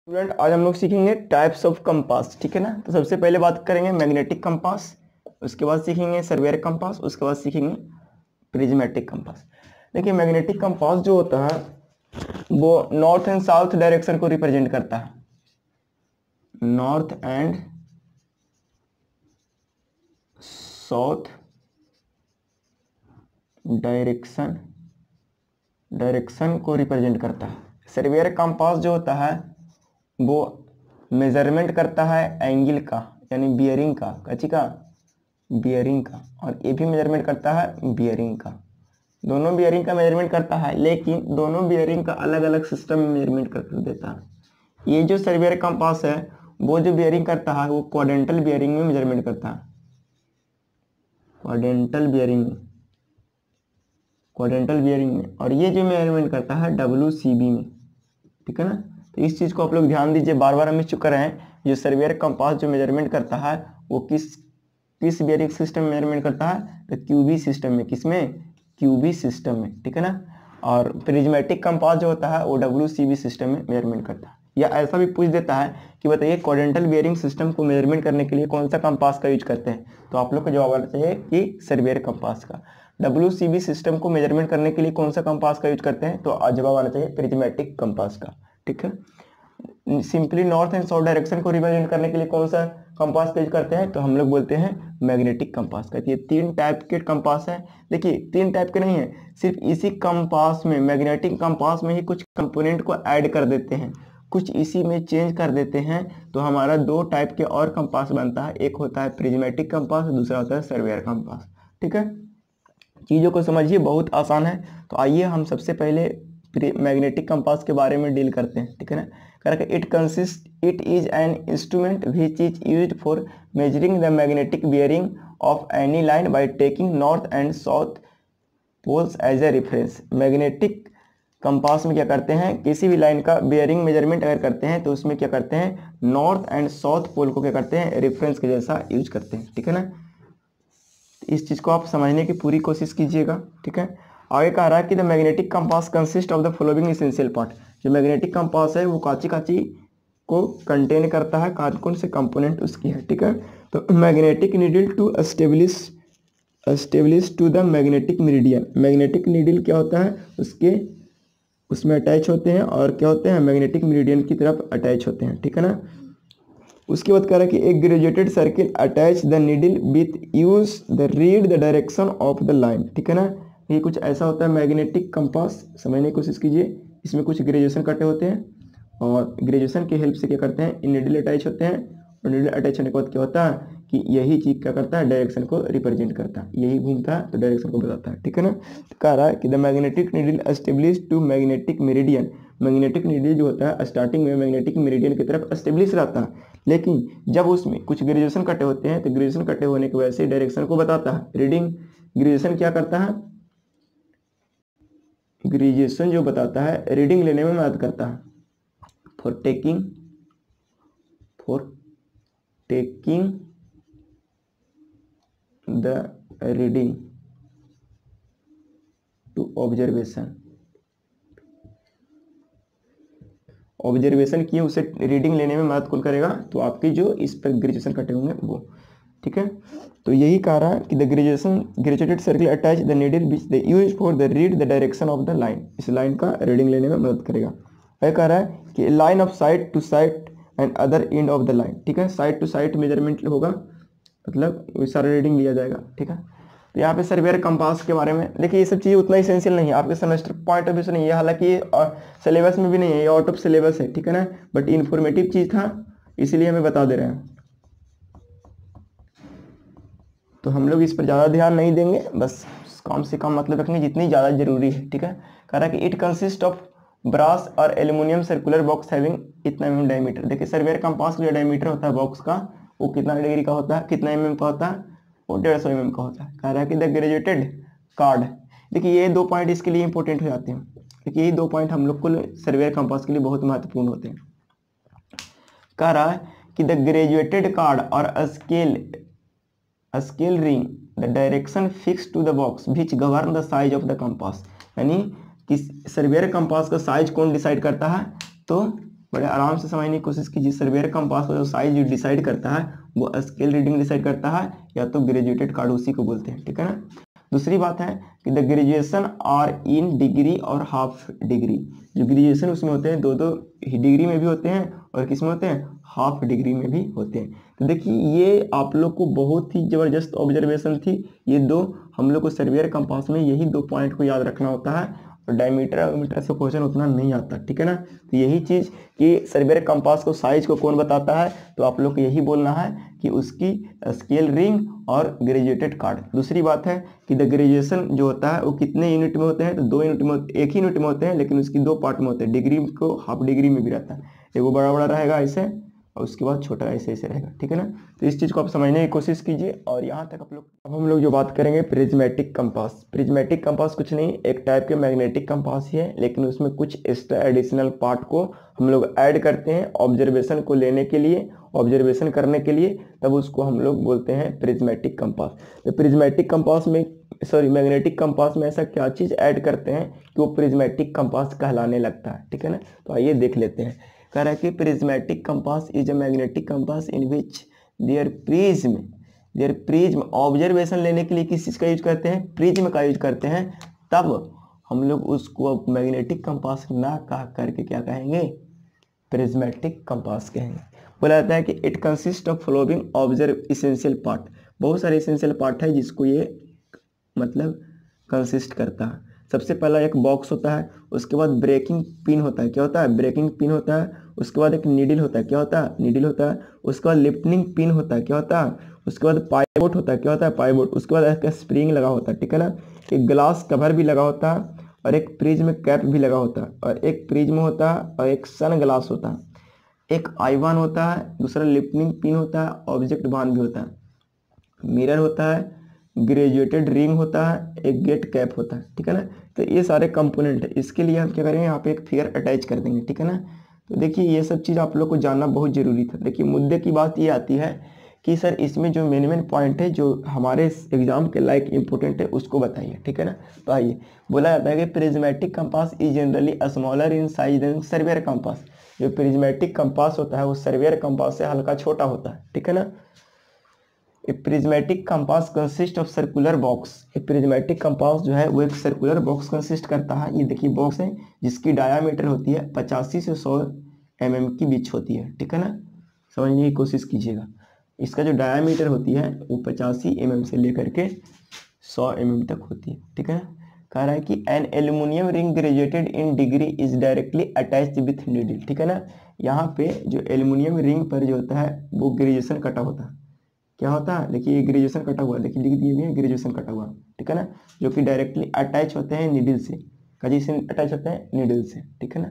Student आज हम लोग सीखेंगे टाइप्स ऑफ कंपास। ठीक है ना। तो सबसे पहले बात करेंगे मैग्नेटिक कंपास, उसके बाद सीखेंगे सर्वेयर कंपास, उसके बाद सीखेंगे प्रिज्मेटिक कंपास। देखिए मैग्नेटिक कंपास जो होता है वो नॉर्थ एंड साउथ डायरेक्शन को रिप्रेजेंट करता है। नॉर्थ एंड साउथ डायरेक्शन को रिप्रेजेंट करता है। सर्वेयर कंपास जो होता है वो मेजरमेंट करता है एंगल का, यानी बियरिंग का, कची का, बियरिंग का। और ये भी मेजरमेंट करता है बियरिंग का। दोनों बियरिंग का मेजरमेंट करता है, लेकिन दोनों बियरिंग का अलग अलग सिस्टम में मेजरमेंट कर देता है। ये जो सर्वेयर कंपास है वो जो बियरिंग करता है वो क्वाड्रेंटल बियरिंग में मेजरमेंट करता है। क्वाड्रेंटल बियरिंग में। और ये जो मेजरमेंट करता है WCB में। ठीक है ना। तो इस चीज़ को आप लोग ध्यान दीजिए, बार बार हम इस चुके हैं। जो सर्वेयर कंपास जो मेजरमेंट करता है वो किस बियरिंग सिस्टम में मेजरमेंट करता है, तो QB सिस्टम में। किसमें? QB सिस्टम में। ठीक है ना। और प्रिज्मेटिक कंपास जो होता है वो WCB सिस्टम में मेजरमेंट करता है। या ऐसा भी पूछ देता है कि बताइए क्वाड्रेंटल बियरिंग सिस्टम को मेजरमेंट करने के लिए कौन सा कंपास का यूज करते हैं, तो आप लोग को जवाब आना चाहिए कि सर्वेयर कंपास का। WCB सिस्टम को मेजरमेंट करने के लिए कौन सा कंपास का यूज करते हैं, तो जवाब आना चाहिए प्रिज्मेटिक कंपास का। ठीक है। Simply north and south direction को रिप्रेजेंट करने के लिए कौन सा कंपास का यूज करते हैं, तो हम लोग बोलते हैं मैग्नेटिक कंपास का। ये 3 टाइप के कंपास है। देखिए 3 टाइप के नहीं है, सिर्फ इसी कंपास में, मैग्नेटिक कंपास में ही कुछ कंपोनेंट को ऐड कर देते हैं, कुछ इसी में चेंज कर देते हैं, तो हमारा 2 टाइप के और कंपास बनता है। एक होता है प्रिज्मेटिक कंपास, दूसरा होता है सर्वेयर कंपास। ठीक है। चीज़ों को समझिए, बहुत आसान है। तो आइए हम सबसे पहले मैग्नेटिक कंपास के बारे में डील करते हैं। ठीक है ना। करके it is an instrument which is used for measuring the magnetic bearing of any line by taking north and south poles as a reference. Magnetic compass में क्या करते हैं, किसी भी लाइन का बियरिंग मेजरमेंट अगर करते हैं तो उसमें क्या करते हैं, नॉर्थ एंड साउथ पोल को क्या करते हैं, रेफरेंस के जैसा यूज करते हैं। ठीक है ना। इस चीज़ को आप समझने की पूरी कोशिश कीजिएगा। ठीक है। आगे कह रहा है कि the magnetic compass consist of the following essential part. जो मैग्नेटिक कंपास है वो काची काची को कंटेन करता है, कौन कौन से कंपोनेंट उसकी है। ठीक है। तो magnetic needle to establish to the magnetic meridian. Magnetic needle क्या होता है, उसमें अटैच होते हैं, और क्या होते हैं, मैग्नेटिक मेरिडियन की तरफ अटैच होते हैं। ठीक है ना। उसके बाद कह रहा है कि एक graduated circle attach the needle with use the read the direction of the line. ठीक है ना। ये कुछ ऐसा होता है मैग्नेटिक कंपास, समझने की कोशिश कीजिए। इसमें कुछ ग्रेजुएशन कटे होते हैं, और ग्रेजुएशन की हेल्प से क्या करते हैं, नीडल अटैच होते हैं। और नीडल अटैच होने के बाद क्या होता है कि यही चीज़ क्या करता है, डायरेक्शन को रिप्रेजेंट करता है, यही घूमता है तो डायरेक्शन को बताता है। ठीक है ना। तो कह रहा है कि the magnetic needle establish to magnetic meridian. Magnetic needle जो होता है स्टार्टिंग में मैग्नेटिक मेरिडियन की तरफ एस्टेब्लिश रहता है, लेकिन जब उसमें कुछ ग्रेजुएशन कटे होते हैं तो ग्रेजुएशन कटे होने की वजह से डायरेक्शन को बताता है। रीडिंग ग्रेजुएशन क्या करता है, ग्रेजुएशन जो बताता है रीडिंग लेने में मदद करता है। For taking the reading to observation किए उसे रीडिंग लेने में मदद कौन करेगा, तो आपकी जो इस पर ग्रेजुएशन कटे होंगे वो। ठीक है। तो यही कह रहा है कि the graduated circle attach the needle which the use for the read the direction of the line. इस लाइन का रीडिंग लेने में मदद करेगा। वह कह रहा है कि line of side to side and other end of the line. ठीक है। साइड टू साइड मेजरमेंट होगा, मतलब सारा रीडिंग लिया जाएगा। ठीक है। तो यहाँ पे सर्वेयर कंपास के बारे में देखिए, ये सब चीज़ उतना इसेंशियल नहीं है, आपके सेमेस्टर पॉइंट ऑफ व्यू से नहीं है, हालांकि ये सिलेबस में भी नहीं है, ये आउट ऑफ सिलेबस है। ठीक है ना। बट इन्फॉर्मेटिव चीज़ था, इसीलिए हमें बता दे रहे हैं। तो हम लोग इस पर ज़्यादा ध्यान नहीं देंगे, बस कम से कम मतलब रखेंगे जितनी ज़्यादा जरूरी है। ठीक है। कह रहा है कि इट कंसिस्ट ऑफ ब्रास और एल्यूमिनियम सर्कुलर बॉक्स हैविंग इतना mm डायमीटर। देखिए सर्वेयर कंपास का जो डायमीटर होता है बॉक्स का वो कितना डिग्री का होता है, कितना mm का होता है, वो 150 mm का होता है। कह रहा है कि द ग्रेजुएटेड कार्ड। देखिए ये 2 पॉइंट इसके लिए इंपॉर्टेंट हो जाते हैं। देखिए ये 2 पॉइंट हम लोग को सर्वेयर कंपास के लिए बहुत महत्वपूर्ण होते हैं। कह रहा है कि द ग्रेजुएटेड कार्ड और scale ring the direction fix to the box which govern the size of the compass. यानी कि सर्वेयर कंपास का साइज कौन डिसाइड करता है, तो बड़े आराम से समझने की कोशिश कीजिए। सर्वेयर कंपास का जो साइज डिसाइड करता है वो स्केल रीडिंग डिसाइड करता है या तो ग्रेजुएटेड कार्ड, उसी को बोलते हैं, ठीक है ना। दूसरी बात है कि the graduation are in degree और हाफ डिग्री। जो ग्रेजुएशन उसमें होते हैं 2-2 डिग्री में भी होते हैं और किस में होते हैं, हाफ डिग्री में भी होते हैं। तो देखिए ये आप लोग को बहुत ही ज़बरदस्त ऑब्जर्वेशन थी। ये दो हम लोग को सर्वेयर कंपास में यही 2 पॉइंट को याद रखना होता है और डायमीटर से क्वेश्चन उतना नहीं आता, ठीक है ना। तो यही चीज़ कि सर्वेयर कंपास को साइज को कौन बताता है, तो आप लोग को यही बोलना है कि उसकी स्केल रिंग और ग्रेजुएटेड कार्ड। दूसरी बात है कि द ग्रेजुएशन जो होता है वो कितने यूनिट में होते हैं, तो 2 यूनिट में, एक ही यूनिट में होते हैं लेकिन उसकी 2 पार्ट में होते हैं। डिग्री को हाफ डिग्री में भी रहता है, एगो बड़ा बड़ा रहेगा ऐसे और उसके बाद छोटा ऐसे ऐसे रहेगा, ठीक है ना। तो इस चीज़ को आप समझने की कोशिश कीजिए। और यहाँ तक आप लोग, अब हम लोग जो बात करेंगे प्रिज्मेटिक कंपास। प्रिज्मेटिक कंपास कुछ नहीं, एक टाइप के मैग्नेटिक कंपास ही है, लेकिन उसमें कुछ एक्स्ट्रा एडिशनल पार्ट को हम लोग ऐड करते हैं ऑब्जर्वेशन को लेने के लिए, ऑब्जर्वेशन करने के लिए, तब उसको हम लोग बोलते हैं प्रिज्मेटिक कंपास। तो प्रिज्मेटिक कंपास में, सॉरी मैग्नेटिक कंपास में ऐसा क्या चीज़ ऐड करते हैं कि वो प्रिज्मेटिक कंपास कहलाने लगता है, ठीक है ना। तो आइए देख लेते हैं। कह रहा है कि prismatic compass is a magnetic compass in which there prism observation लेने के लिए किस चीज़ का यूज करते हैं, प्रिज्म का यूज करते हैं, तब हम लोग उसको मैग्नेटिक कंपास ना कह करके क्या कहेंगे, प्रिज्मेटिक कंपास कहेंगे। बोला जाता है कि it consist of following observe essential part. बहुत सारे इसेंशियल पार्ट है जिसको ये मतलब कंसिस्ट करता है। सबसे पहला एक बॉक्स होता है, उसके बाद ब्रेकिंग पिन होता है, क्या होता है, ब्रेकिंग पिन होता है। उसके बाद एक नीडल होता है, क्या होता है, नीडल होता है। उसके बाद लिफ्टिंग पिन होता है, क्या होता है। उसके बाद पाइवोट होता है, क्या होता है, पाइवोट। उसके बाद एक स्प्रिंग लगा होता है, ठीक है ना। एक ग्लास कवर भी लगा होता है और एक प्रिज्म कैप भी लगा होता है और एक प्रिज्म होता है और एक सन ग्लास होता है। एक आईवान होता है, दूसरा लिफ्टिंग पिन होता है, ऑब्जेक्ट बान भी होता है, मिरर होता है, ग्रेजुएटेड रिंग होता है, एक गेट कैप होता है, ठीक है ना। तो ये सारे कंपोनेंट है। इसके लिए हम क्या करेंगे, यहाँ पे एक फिगर अटैच कर देंगे, ठीक है ना। तो देखिए ये सब चीज़ आप लोग को जानना बहुत ज़रूरी था। देखिए मुद्दे की बात ये आती है कि सर इसमें जो मेन पॉइंट है जो हमारे एग्जाम के लायक इंपॉर्टेंट है उसको बताइए, ठीक है ना। तो आइए, बोला जाता है कि prismatic compass is generally smaller in size than surveyor compass. जो प्रिज्मेटिक कंपास होता है वो सर्वेयर कंपास से हल्का छोटा होता है, ठीक है ना। A prismatic compass consist of circular box. A prismatic compass जो है वो एक सर्कुलर बॉक्स कंसिस्ट करता है। ये देखिए बॉक्स है जिसकी डायामीटर होती है 85 से 100 mm की बीच होती है, ठीक है ना। समझने की कोशिश कीजिएगा। इसका जो डायामीटर होती है वो 85 mm से लेकर के 100 mm तक होती है, ठीक है ना। कह रहा है कि an aluminium ring graduated in degree is directly attached with needle, ठीक है ना। यहाँ पे जो एल्यूमिनियम रिंग पर जो होता है वो ग्रेजुएशन कटा होता है, क्या होता है, देखिए ये ग्रेजुएशन कटा हुआ, देखिए लिख दिए हुए हैं ग्रेजुएशन कटा हुआ, ठीक है ना। जो कि डायरेक्टली अटैच होते हैं नीडल से, कजी से अटैच होते हैं नीडल से, ठीक है ना।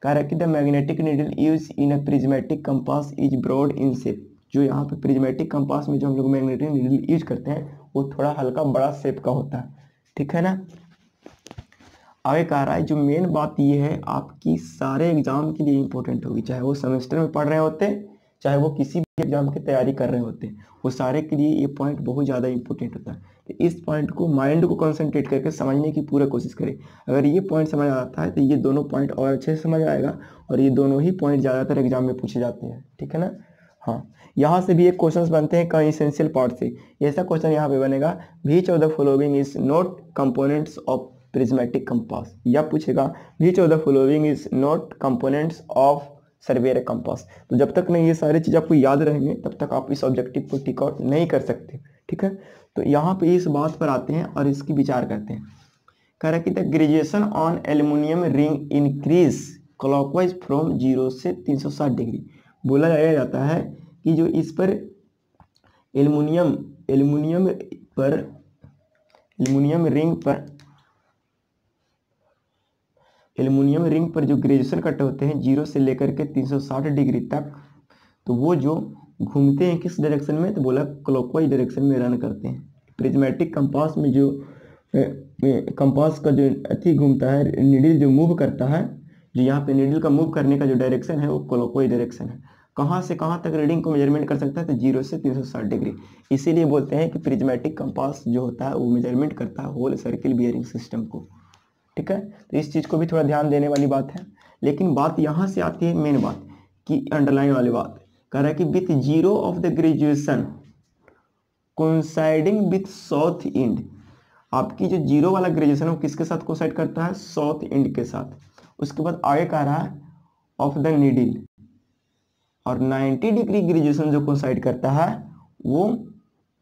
कह रहा है कि the magnetic needle use in a prismatic compass is broad in shape. जो यहाँ पे प्रिज्मेटिक कंपास में जो हम लोग मैग्नेटिक नीडल यूज करते हैं वो थोड़ा हल्का बड़ा शेप का होता है, ठीक है ना। आगे कह रहा है जो मेन बात ये है आपकी सारे एग्जाम के लिए इंपॉर्टेंट होगी, चाहे वो सेमेस्टर में पढ़ रहे होते हैं चाहे वो किसी भी एग्जाम की तैयारी कर रहे होते हैं, वो सारे के लिए ये पॉइंट बहुत ज़्यादा इंपॉर्टेंट होता है। तो इस पॉइंट को माइंड को कंसंट्रेट करके समझने की पूरा कोशिश करें। अगर ये पॉइंट समझ आता है तो ये दोनों पॉइंट और अच्छे से समझ आएगा और ये दोनों ही पॉइंट ज़्यादातर एग्जाम में पूछे जाते हैं, ठीक है ना। हाँ, यहाँ से भी एक क्वेश्चन बनते हैं कई इसेंशियल पार्ट से। ऐसा क्वेश्चन यहाँ पे बनेगा, which of the following is not components of prismatic compass, या पूछेगा which of the following is not components of surveyor compass. तो जब तक नहीं ये सारी चीज़ आपको याद रहेंगे तब तक आप इस ऑब्जेक्टिव को टिक आउट नहीं कर सकते, ठीक है। तो यहाँ पे इस बात पर आते हैं और इसकी विचार करते हैं। कह रहा है कि the graduation on aluminium ring increase clockwise from 0 से 360 डिग्री। बोला जाता है कि जो इस पर एल्यूमिनियम रिंग पर जो ग्रेजुएशन कट होते हैं 0 से लेकर के 360 डिग्री तक, तो वो जो घूमते हैं किस डायरेक्शन में, तो बोला क्लॉकवाइज डायरेक्शन में रन करते हैं। प्रिज्मेटिक कंपास में जो कंपास का जो अथी घूमता है, नीडल जो मूव करता है, जो यहाँ पे नीडल का मूव करने का जो डायरेक्शन है वो क्लॉकवाइज डायरेक्शन है। कहाँ से कहाँ तक रीडिंग को मेजरमेंट कर सकता है, तो 0 से 360 डिग्री। इसीलिए बोलते हैं कि प्रिज्मेटिक कंपास जो होता है वो मेजरमेंट करता है होल सर्किल बियरिंग सिस्टम को, ठीक है। तो इस चीज़ को भी थोड़ा ध्यान देने वाली बात है। लेकिन बात यहाँ से आती है मेन बात कि अंडरलाइन वाली बात कह रहा है कि with zero of the graduation coinciding with south end, आपकी जो जीरो वाला ग्रेजुएशन है वो किसके साथ कोइंसाइड करता है, साउथ इंड के साथ। उसके बाद आगे कह रहा है ऑफ द नीडल, और 90 डिग्री ग्रेजुएशन जो कोइंसाइड करता है वो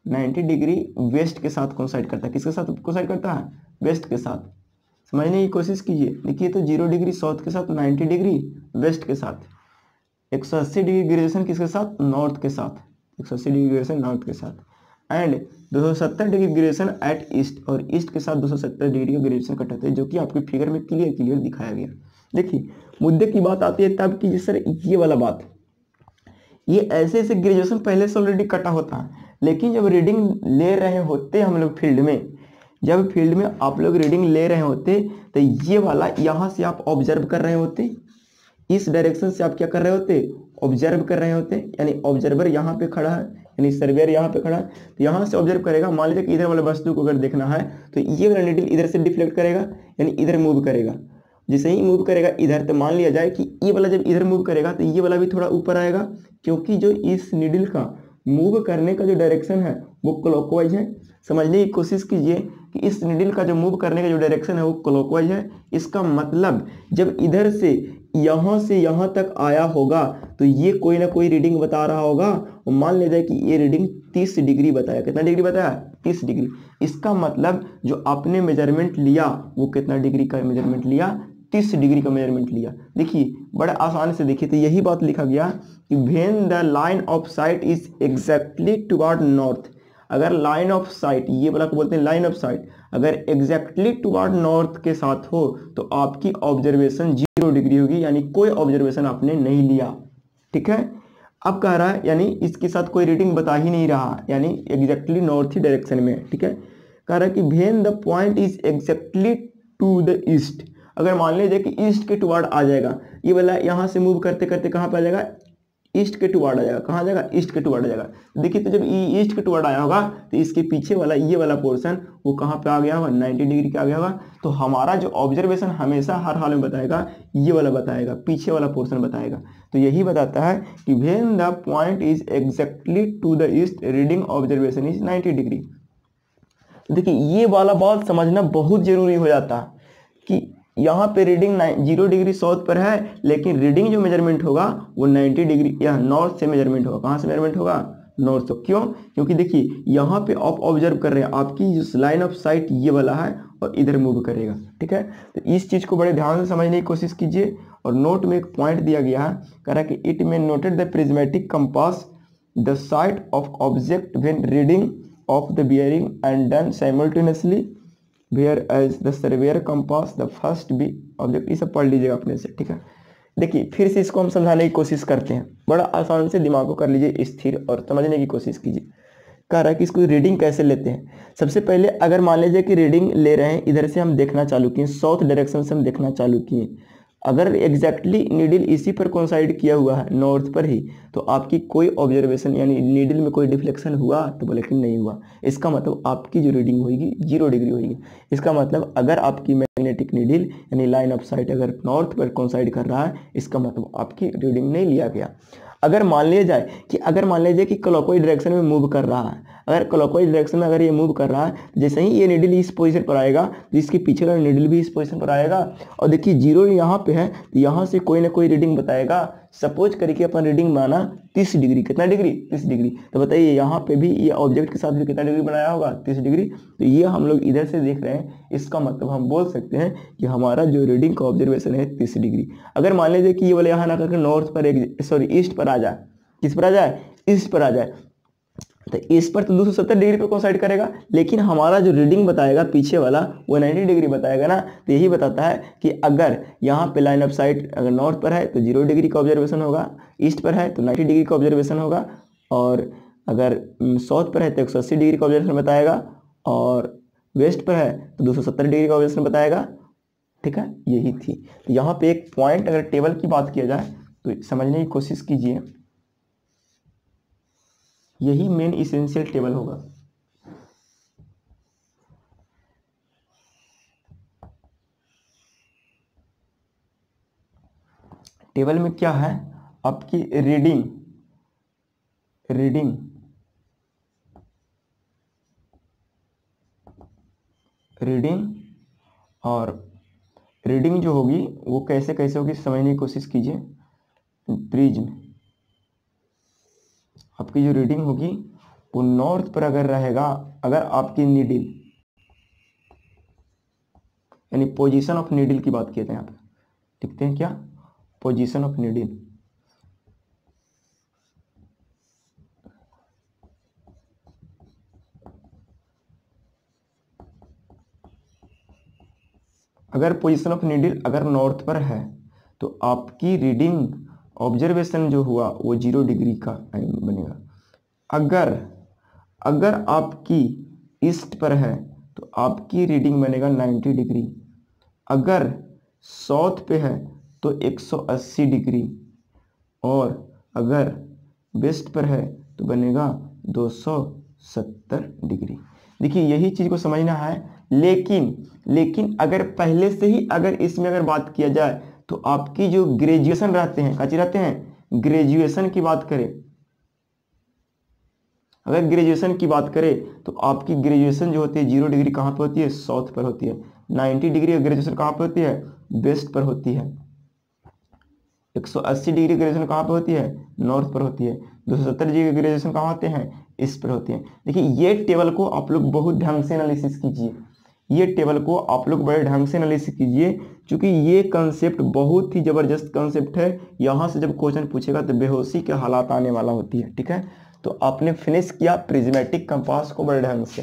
90 डिग्री वेस्ट के साथ कोइंसाइड करता है। किसके साथ कोइंसाइड करता है, वेस्ट के साथ। समझने की कोशिश कीजिए। देखिए तो 0 डिग्री साउथ के साथ, 90 डिग्री वेस्ट के साथ, 180 डिग्री ग्रेजुएशन किसके साथ, नॉर्थ के साथ, 180 डिग्री ग्रेजुएशन नॉर्थ के साथ, and 270 degree graduation at east, और ईस्ट के साथ 270 डिग्री का ग्रेजुएशन कट होता है, जो कि आपके फिगर में क्लियर दिखाया गया। देखिए मुद्दे की बात आती है तब कि सर ये वाला बात, ये ऐसे ऐसे ग्रेजुएशन पहले से ऑलरेडी कटा होता है, लेकिन जब रीडिंग ले रहे होते हम लोग फील्ड में, जब फील्ड में आप लोग रीडिंग ले रहे होते तो ये वाला यहाँ से आप ऑब्जर्व कर रहे होते, इस डायरेक्शन से आप क्या कर रहे होते, ऑब्जर्व कर रहे होते। यानी ऑब्जर्वर यहाँ पे खड़ा है, यानी सर्वेयर यहाँ पे खड़ा है, तो यहाँ से ऑब्जर्व करेगा। मान लीजिए कि इधर वाले वस्तु को अगर देखना है तो ये वाला नीडल इधर से डिफ्लेक्ट करेगा, यानी इधर मूव करेगा। जैसे ही मूव करेगा इधर, तो मान लिया जाए कि ये वाला जब इधर मूव करेगा तो ये वाला भी थोड़ा ऊपर आएगा, क्योंकि जो इस नीडल का मूव करने का जो डायरेक्शन है वो क्लॉकवाइज है। समझने की कोशिश कीजिए कि इस नीडल का जो मूव करने का जो डायरेक्शन है वो क्लॉकवाइज है। इसका मतलब जब इधर से यहाँ तक आया होगा तो ये कोई ना कोई रीडिंग बता रहा होगा, और मान लिया जाए कि ये रीडिंग 30 डिग्री बताया। कितना डिग्री बताया, 30 डिग्री। इसका मतलब जो आपने मेजरमेंट लिया वो कितना डिग्री का मेजरमेंट लिया, 30 डिग्री का मेजरमेंट लिया। देखिए बड़ा आसान से देखिए, तो यही बात लिखा गया कि when the line of site is exactly toward north, अगर लाइन ऑफ साइट, ये वाला को बोलते हैं लाइन ऑफ साइट, अगर एग्जैक्टली टुवर्ड नॉर्थ के साथ हो तो आपकी ऑब्जर्वेशन 0 डिग्री होगी, यानी कोई ऑब्जर्वेशन आपने नहीं लिया। ठीक है, अब कह रहा है यानी इसके साथ कोई रीडिंग बता ही नहीं रहा, यानी एग्जैक्टली नॉर्थ ही डायरेक्शन में। ठीक है, कह रहा है कि when the point is exactly to the east, अगर मान लीजिए कि ईस्ट के टुवर्ड आ जाएगा, ये वाला यहाँ से मूव करते करते कहाँ पे आ जाएगा, ईस्ट के टुवर्ड आ जाएगा। कहाँ आ जाएगा, ईस्ट के टुवर्ड आ जाएगा। देखिए तो जब ईस्ट के टुवर्ड आया होगा तो इसके पीछे वाला ये वाला पोर्शन वो कहाँ पे आ गया होगा, 90 डिग्री का आ गया होगा। तो हमारा जो ऑब्जर्वेशन हमेशा हर हाल में बताएगा, ये वाला बताएगा, पीछे वाला पोर्शन बताएगा। तो यही बताता है कि when the point is exactly to the east reading observation is 90 degree. देखिए ये वाला बात समझना बहुत जरूरी हो जाता है कि यहाँ पे रीडिंग 0 डिग्री साउथ पर है, लेकिन रीडिंग जो मेजरमेंट होगा वो 90 डिग्री या नॉर्थ से मेजरमेंट होगा। कहाँ से मेजरमेंट होगा, नॉर्थ से। क्यों, क्योंकि देखिए यहाँ पे आप ऑब्जर्व कर रहे हैं, आपकी जो लाइन ऑफ साइट ये वाला है और इधर मूव करेगा। ठीक है, तो इस चीज़ को बड़े ध्यान से समझने की कोशिश कीजिए। और नोट में एक पॉइंट दिया गया है, कह रहा है कि it may noted the prismatic compass the sight of object when reading of the bearing and done simultaneously whereas the surveyor compass the first be object. ये सब पढ़ लीजिएगा अपने से। ठीक है, देखिए फिर से इसको हम समझाने की कोशिश करते हैं। बड़ा आसान से दिमाग को कर लीजिए स्थिर और समझने की कोशिश कीजिए। कह रहा है कि इसको रीडिंग कैसे लेते हैं। सबसे पहले अगर मान लीजिए कि रीडिंग ले रहे हैं, इधर से हम देखना चालू किए, साउथ डायरेक्शन से हम देखना चालू किए, अगर एग्जैक्टली नीडल इसी पर कोइंसाइड किया हुआ है, नॉर्थ पर ही, तो आपकी कोई ऑब्जर्वेशन यानी नीडल में कोई डिफ्लेक्शन हुआ तो बोले कि नहीं हुआ। इसका मतलब आपकी जो रीडिंग होगी 0 डिग्री होगी। इसका मतलब अगर आपकी मैग्नेटिक नीडल यानी लाइन ऑफ साइट अगर नॉर्थ पर कोइंसाइड कर रहा है, इसका मतलब आपकी रीडिंग नहीं लिया गया। अगर मान लिया जाए कि क्लॉकवाइज डायरेक्शन में मूव कर रहा है, अगर क्लॉकवाइज डायरेक्शन में अगर ये मूव कर रहा है, जैसे ही ये नीडल इस पोजीशन पर आएगा तो इसके पीछे का नीडल भी इस पोजीशन पर आएगा। और देखिए 0 यहाँ पे है तो यहाँ से कोई ना कोई रीडिंग बताएगा। सपोज करके अपन रीडिंग माना 30 डिग्री। कितना डिग्री, 30 डिग्री। तो बताइए यहाँ पे भी ये ऑब्जेक्ट के साथ भी कितना डिग्री बनाया होगा, 30 डिग्री। तो ये हम लोग इधर से देख रहे हैं, इसका मतलब हम बोल सकते हैं कि हमारा जो रीडिंग का ऑब्जर्वेशन है 30 डिग्री। अगर मान लीजिए कि ये वाले यहाँ ना करके नॉर्थ पर ईस्ट पर आ जाए, किस पर आ जाए, ईस्ट पर आ जाए, तो इस पर तो 270 डिग्री पर कोइंसाइड करेगा, लेकिन हमारा जो रीडिंग बताएगा पीछे वाला वो 90 डिग्री बताएगा ना। तो यही बताता है कि अगर यहाँ पे लाइन ऑफ साइट अगर नॉर्थ पर है तो 0 डिग्री का ऑब्जर्वेशन होगा, ईस्ट पर है तो 90 डिग्री का ऑब्जर्वेशन होगा, और अगर साउथ पर है तो 180 डिग्री का ऑब्जर्वेशन बताएगा, और वेस्ट पर है तो 270 डिग्री का ऑब्जर्वेशन बताएगा। ठीक है, यही थी। तो यहाँ पे एक पॉइंट अगर टेबल की बात किया जाए तो समझने की कोशिश कीजिए, यही मेन इसेंशियल टेबल होगा। टेबल में क्या है आपकी रीडिंग और रीडिंग जो होगी वो कैसे कैसे होगी समझने की कोशिश कीजिए। प्रिज्म आपकी जो रीडिंग होगी वो नॉर्थ पर अगर रहेगा, अगर आपकी नीडल यानी पोजीशन ऑफ नीडल की बात किए थे, यहाँ पे लिखते हैं क्या, पोजीशन ऑफ नीडल। अगर पोजीशन ऑफ नीडल अगर नॉर्थ पर है तो आपकी रीडिंग ऑब्जर्वेशन जो हुआ वो 0 डिग्री का बनेगा। अगर आपकी ईस्ट पर है तो आपकी रीडिंग बनेगा 90 डिग्री। अगर साउथ पे है तो 180 डिग्री, और अगर वेस्ट पर है तो बनेगा 270 डिग्री। देखिए यही चीज़ को समझना है। लेकिन अगर पहले से ही अगर इसमें अगर बात किया जाए तो आपकी जो ग्रेजुएशन रहते हैं, कच्चे रहते हैं, ग्रेजुएशन की बात करें, अगर ग्रेजुएशन की बात करें तो आपकी ग्रेजुएशन जो होती है 0 डिग्री कहाँ पे होती है, साउथ पर होती है। 90 डिग्री ग्रेजुएशन कहाँ पे होती है, वेस्ट पर होती है। 180 डिग्री ग्रेजुएशन कहाँ पे होती है, नॉर्थ पर होती है। 270 डिग्री ग्रेजुएशन कहाँ होते हैं, ईस्ट पर होती है। देखिए ये टेबल को आप लोग बहुत ढंग से एनालिसिस कीजिए, ये टेबल को आप लोग बड़े ढंग से एनालिसिस कीजिए, क्योंकि ये कंसेप्ट बहुत ही जबरदस्त कंसेप्ट है। यहाँ से जब क्वेश्चन पूछेगा तो बेहोशी के हालात आने वाला होती है। ठीक है, तो आपने फिनिश किया प्रिज्मेटिक कंपास को बड़े ढंग से।